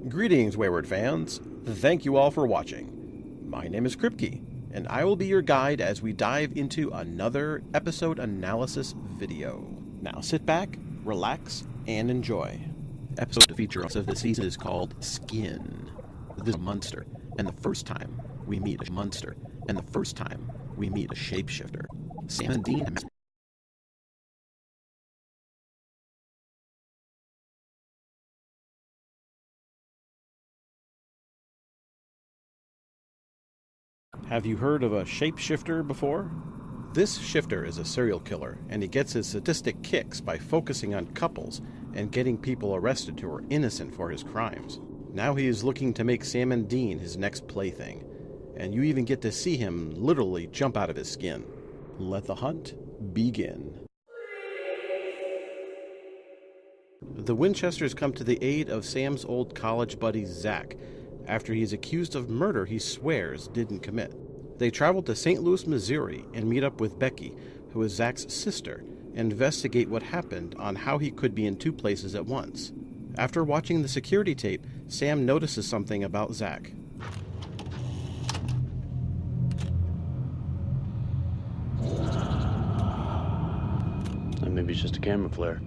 Greetings, Wayward fans. Thank you all for watching. My name is Kripke, and I will be your guide as we dive into another episode analysis video. Now sit back, relax, and enjoy. Episode feature of this season is called Skin. This is a monster, and the first time we meet a monster, and the first time we meet a shapeshifter. Sam and Dean Have you heard of a shapeshifter before? This shifter is a serial killer, and he gets his sadistic kicks by focusing on couples and getting people arrested who are innocent for his crimes. Now he is looking to make Sam and Dean his next plaything, and you even get to see him literally jump out of his skin. Let the hunt begin. The Winchesters come to the aid of Sam's old college buddy Zach, after he is accused of murder he swears didn't commit. They travel to St. Louis, Missouri, and meet up with Becky, who is Zach's sister, and investigate what happened on how he could be in two places at once. After watching the security tape, Sam notices something about Zach. Maybe it's just a camera flare.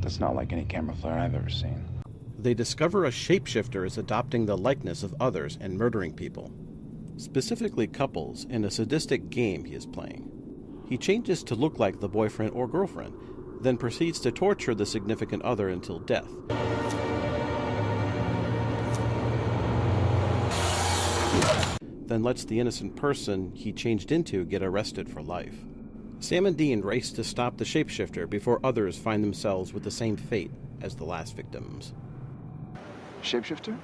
That's not like any camera flare I've ever seen. They discover a shapeshifter is adopting the likeness of others and murdering people, specifically couples, in a sadistic game he is playing. He changes to look like the boyfriend or girlfriend, then proceeds to torture the significant other until death. Then lets the innocent person he changed into get arrested for life. Sam and Dean race to stop the shapeshifter before others find themselves with the same fate as the last victims. Shapeshifter?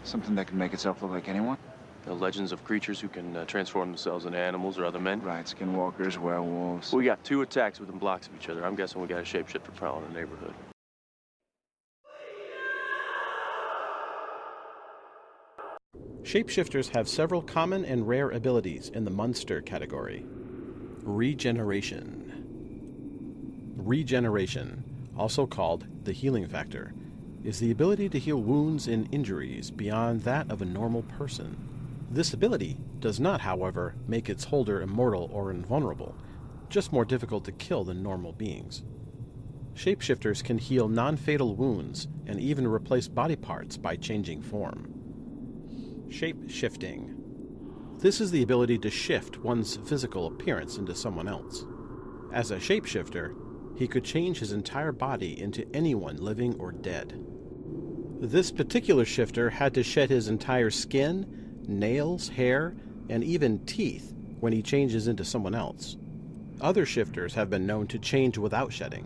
Something that can make itself look like anyone? The legends of creatures who can transform themselves into animals or other men. Right, skinwalkers, werewolves. We got two attacks within blocks of each other. I'm guessing we got a shapeshifter prowling the neighborhood. Shapeshifters have several common and rare abilities in the monster category. Regeneration. Regeneration, also called the healing factor, is the ability to heal wounds and injuries beyond that of a normal person. This ability does not, however, make its holder immortal or invulnerable, just more difficult to kill than normal beings. Shapeshifters can heal non-fatal wounds and even replace body parts by changing form. Shape-shifting. This is the ability to shift one's physical appearance into someone else. As a shapeshifter, he could change his entire body into anyone living or dead. This particular shifter had to shed his entire skin, nails, hair, and even teeth when he changes into someone else. Other shifters have been known to change without shedding.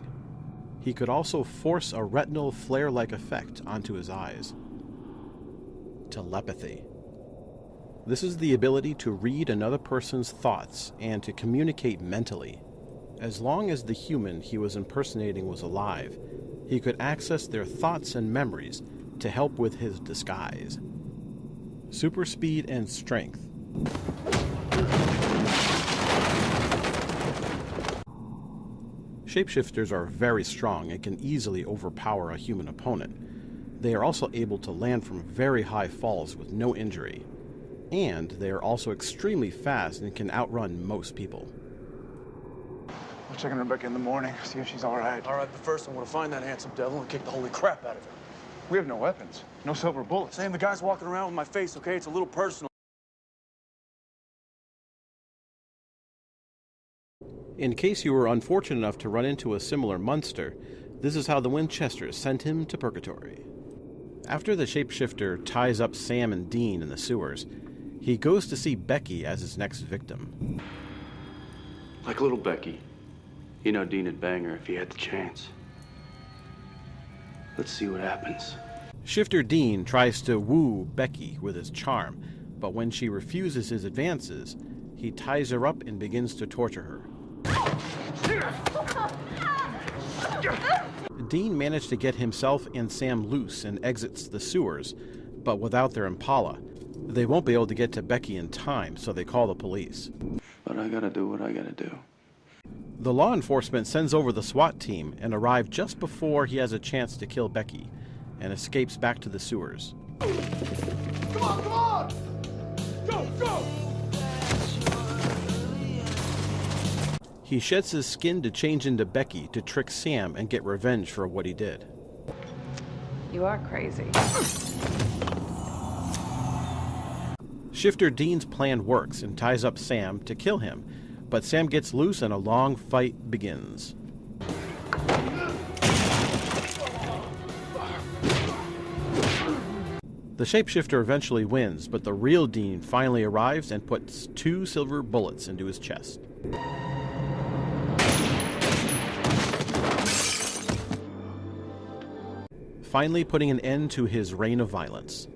He could also force a retinal flare-like effect onto his eyes. Telepathy. This is the ability to read another person's thoughts and to communicate mentally. As long as the human he was impersonating was alive, he could access their thoughts and memories to help with his disguise. Super speed and strength. Shapeshifters are very strong and can easily overpower a human opponent. They are also able to land from very high falls with no injury. And they are also extremely fast and can outrun most people. We'll check on Rebecca in the morning, see if she's all right. All right, but first I'm gonna find that handsome devil and kick the holy crap out of him. We have no weapons, no silver bullets. Sam, the guy's walking around with my face, okay? It's a little personal. In case you were unfortunate enough to run into a similar monster, this is how the Winchesters sent him to Purgatory. After the shapeshifter ties up Sam and Dean in the sewers, he goes to see Becky as his next victim. Like little Becky. You know Dean would bang her if he had the chance. Let's see what happens. Shifter Dean tries to woo Becky with his charm, but when she refuses his advances, he ties her up and begins to torture her. Dean managed to get himself and Sam loose and exits the sewers, but without their Impala. They won't be able to get to Becky in time, so they call the police. But I gotta do what I gotta do. The law enforcement sends over the SWAT team and arrive just before he has a chance to kill Becky, and escapes back to the sewers. Come on, come on! Go, go! He sheds his skin to change into Becky to trick Sam and get revenge for what he did. You are crazy. Shifter Dean's plan works and ties up Sam to kill him, but Sam gets loose and a long fight begins. The shapeshifter eventually wins, but the real Dean finally arrives and puts 2 silver bullets into his chest. Finally putting an end to his reign of violence.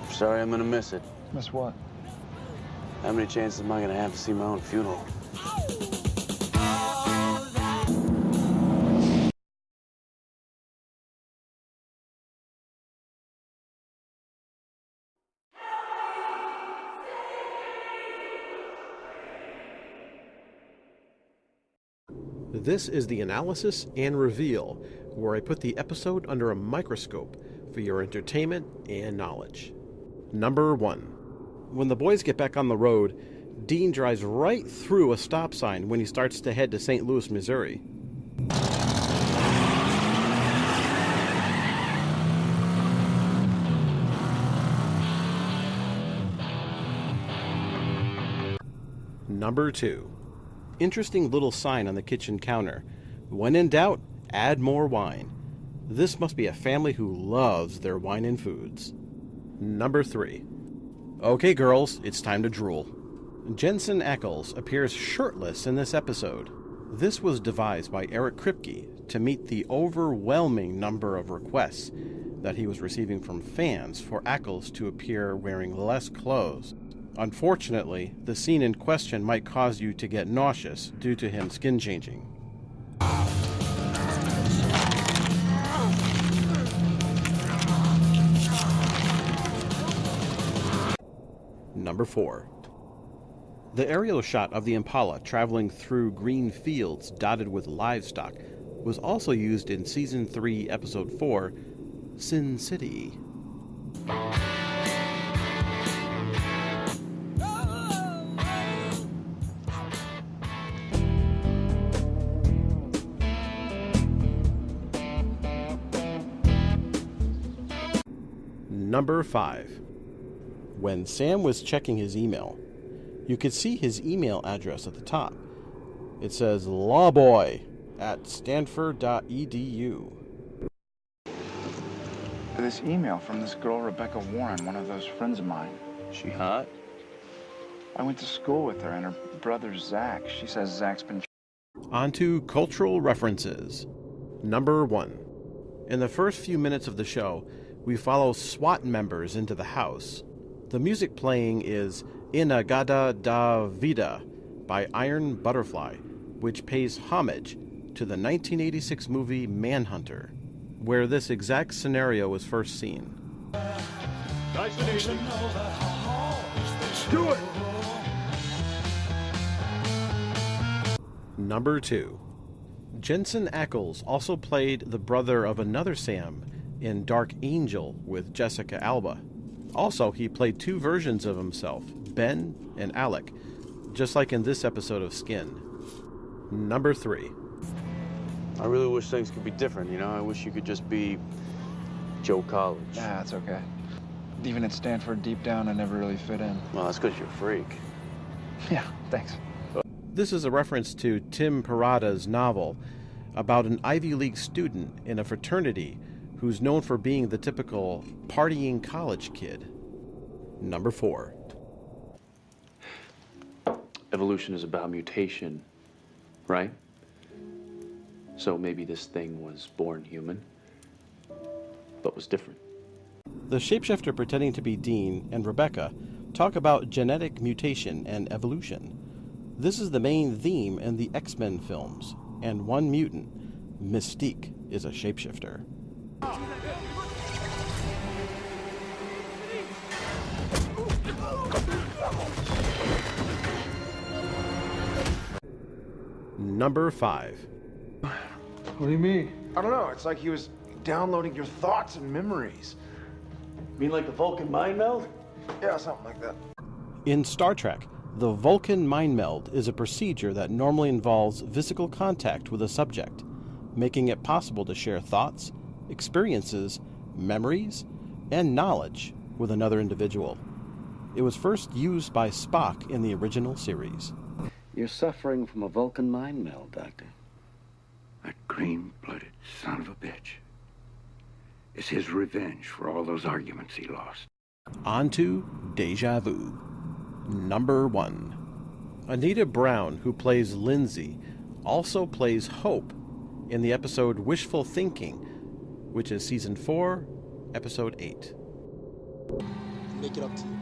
Sorry, I'm gonna miss it. Miss what? How many chances am I gonna have to see my own funeral? This is the analysis and reveal, where I put the episode under a microscope for your entertainment and knowledge. Number 1. When the boys get back on the road, Dean drives right through a stop sign when he starts to head to St. Louis, Missouri. Number 2. Interesting little sign on the kitchen counter. When in doubt, add more wine. This must be a family who loves their wine and foods. Number 3. Okay, girls, it's time to drool. Jensen Ackles appears shirtless in this episode. This was devised by Eric Kripke to meet the overwhelming number of requests that he was receiving from fans for Ackles to appear wearing less clothes. Unfortunately, the scene in question might cause you to get nauseous due to him skin changing. Number 4. The aerial shot of the Impala traveling through green fields dotted with livestock was also used in Season 3, Episode 4, Sin City. Number 5. When Sam was checking his email, you could see his email address at the top. It says lawboy@stanford.edu. This email from this girl, Rebecca Warren, one of those friends of mine. She hot? I went to school with her and her brother, Zach. She says Zach's been... On to cultural references. Number 1. In the first few minutes of the show, we follow SWAT members into the house. The music playing is Inagada da Vida by Iron Butterfly, which pays homage to the 1986 movie Manhunter, where this exact scenario was first seen. Nice and easy. Do it! Number 2. Jensen Ackles also played the brother of another Sam in Dark Angel with Jessica Alba. Also, he played 2 versions of himself, Ben and Alec, just like in this episode of Skin. Number 3. I really wish things could be different, you know? I wish you could just be Joe College. Yeah, that's okay. Even at Stanford, deep down, I never really fit in. Well, that's because you're a freak. Yeah, thanks. This is a reference to Tim Parada's novel about an Ivy League student in a fraternity who's known for being the typical partying college kid. Number 4. Evolution is about mutation, right? So maybe this thing was born human, but was different. The shapeshifter pretending to be Dean and Rebecca talk about genetic mutation and evolution. This is the main theme in the X-Men films, and one mutant, Mystique, is a shapeshifter. Number 5. What do you mean? I don't know. It's like he was downloading your thoughts and memories. Mean like the Vulcan mind meld? Yeah, something like that. In Star Trek, the Vulcan mind meld is a procedure that normally involves physical contact with a subject, making it possible to share thoughts, experiences, memories, and knowledge with another individual. It was first used by Spock in the original series. You're suffering from a Vulcan mind meld, Doctor. That green-blooded son of a bitch. It's his revenge for all those arguments he lost. On to Deja Vu. Number 1. Anita Brown, who plays Lindsay, also plays Hope in the episode Wishful Thinking, which is Season 4, Episode 8. Make it up to you.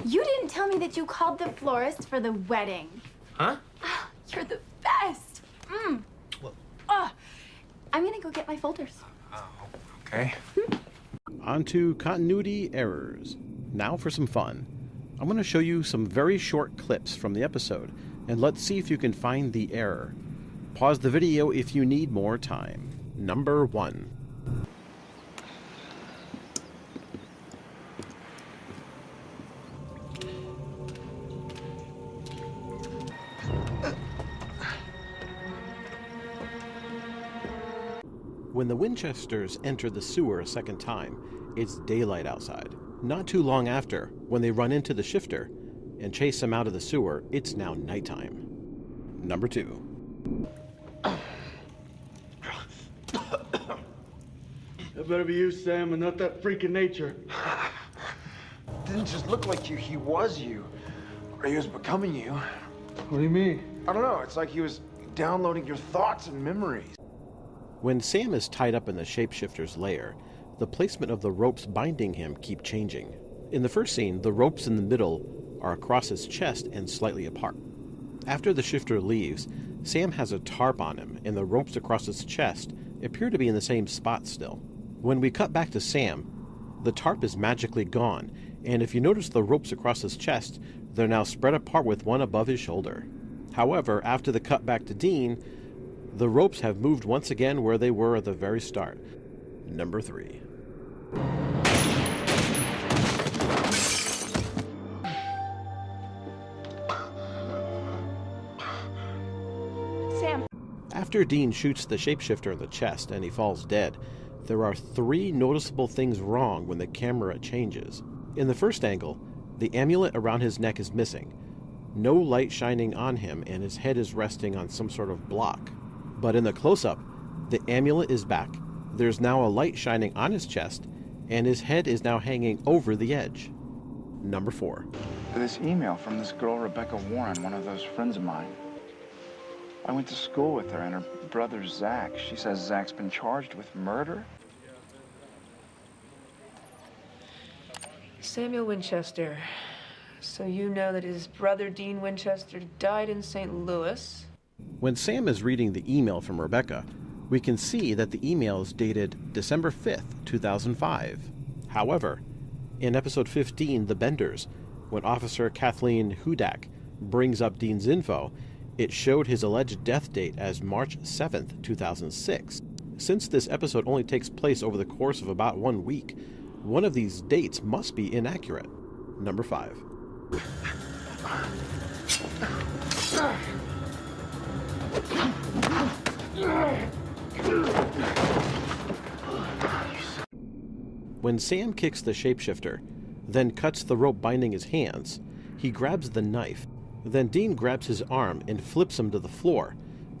You didn't tell me that you called the florist for the wedding. Huh? Oh, you're the best. What? Oh, I'm gonna go get my folders. Okay. On to continuity errors. Now for some fun. I'm going to show you some very short clips from the episode, and let's see if you can find the error. Pause the video if you need more time. Number 1. When the Winchesters enter the sewer a second time, it's daylight outside. Not too long after, when they run into the shifter and chase him out of the sewer, it's now nighttime. Number 2. That better be you, Sam, and not that freak of nature. Didn't just look like you. He was you. Or he was becoming you. What do you mean? I don't know. It's like he was downloading your thoughts and memories. When Sam is tied up in the shapeshifter's lair, the placement of the ropes binding him keep changing. In the first scene, the ropes in the middle are across his chest and slightly apart. After the shifter leaves, Sam has a tarp on him, and the ropes across his chest appear to be in the same spot still. When we cut back to Sam, the tarp is magically gone, and if you notice the ropes across his chest, they're now spread apart with one above his shoulder. However, after the cut back to Dean, the ropes have moved once again where they were at the very start. Number 3. Sam. After Dean shoots the shapeshifter in the chest and he falls dead, there are 3 noticeable things wrong when the camera changes. In the first angle, the amulet around his neck is missing. No light shining on him, and his head is resting on some sort of block. But in the close-up, the amulet is back. There's now a light shining on his chest, and his head is now hanging over the edge. Number 4. This email from this girl, Rebecca Warren, one of those friends of mine. I went to school with her and her brother, Zach. She says Zach's been charged with murder. Samuel Winchester. So you know that his brother Dean Winchester died in St. Louis. When Sam is reading the email from Rebecca, we can see that the email is dated December 5th, 2005. However, in episode 15, The Benders, when Officer Kathleen Hudak brings up Dean's info, it showed his alleged death date as March 7th, 2006. Since this episode only takes place over the course of about 1 week, one of these dates must be inaccurate. Number 5. When Sam kicks the shapeshifter, then cuts the rope binding his hands, he grabs the knife. Then Dean grabs his arm and flips him to the floor.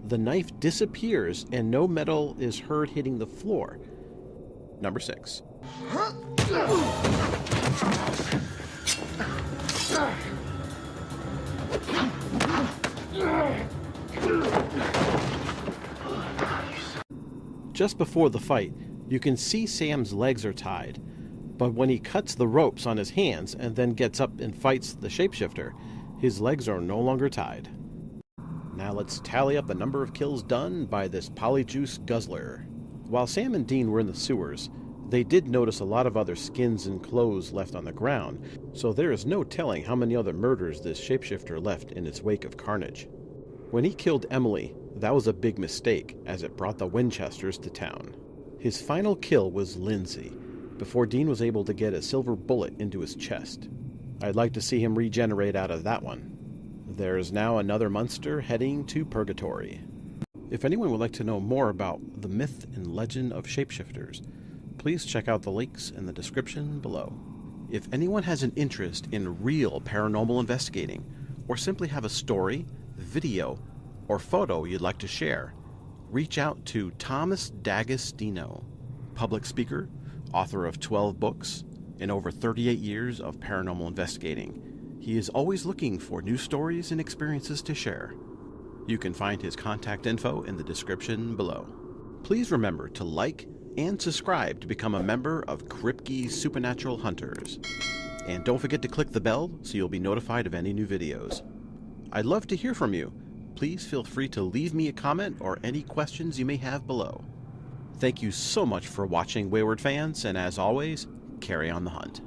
The knife disappears and no metal is heard hitting the floor. Number 6. Just before the fight, you can see Sam's legs are tied, But when he cuts the ropes on his hands and then gets up and fights the shapeshifter, his legs are no longer tied. Now let's tally up the number of kills done by this polyjuice guzzler. While Sam and Dean were in the sewers, they did notice a lot of other skins and clothes left on the ground, so there is no telling how many other murders this shapeshifter left in its wake of carnage. When he killed Emily, that was a big mistake, as it brought the Winchesters to town. His final kill was Lindsay, before Dean was able to get a silver bullet into his chest. I'd like to see him regenerate out of that one. There is now another monster heading to Purgatory. If anyone would like to know more about the myth and legend of shapeshifters, please check out the links in the description below. If anyone has an interest in real paranormal investigating, or simply have a story, video, or photo you'd like to share, reach out to Thomas D'Agostino, public speaker, author of 12 books, and over 38 years of paranormal investigating. He is always looking for new stories and experiences to share. You can find his contact info in the description below. Please remember to like and subscribe to become a member of Kripke's Supernatural Hunters. And don't forget to click the bell so you'll be notified of any new videos. I'd love to hear from you. Please feel free to leave me a comment or any questions you may have below. Thank you so much for watching, Wayward fans, and as always, carry on the hunt.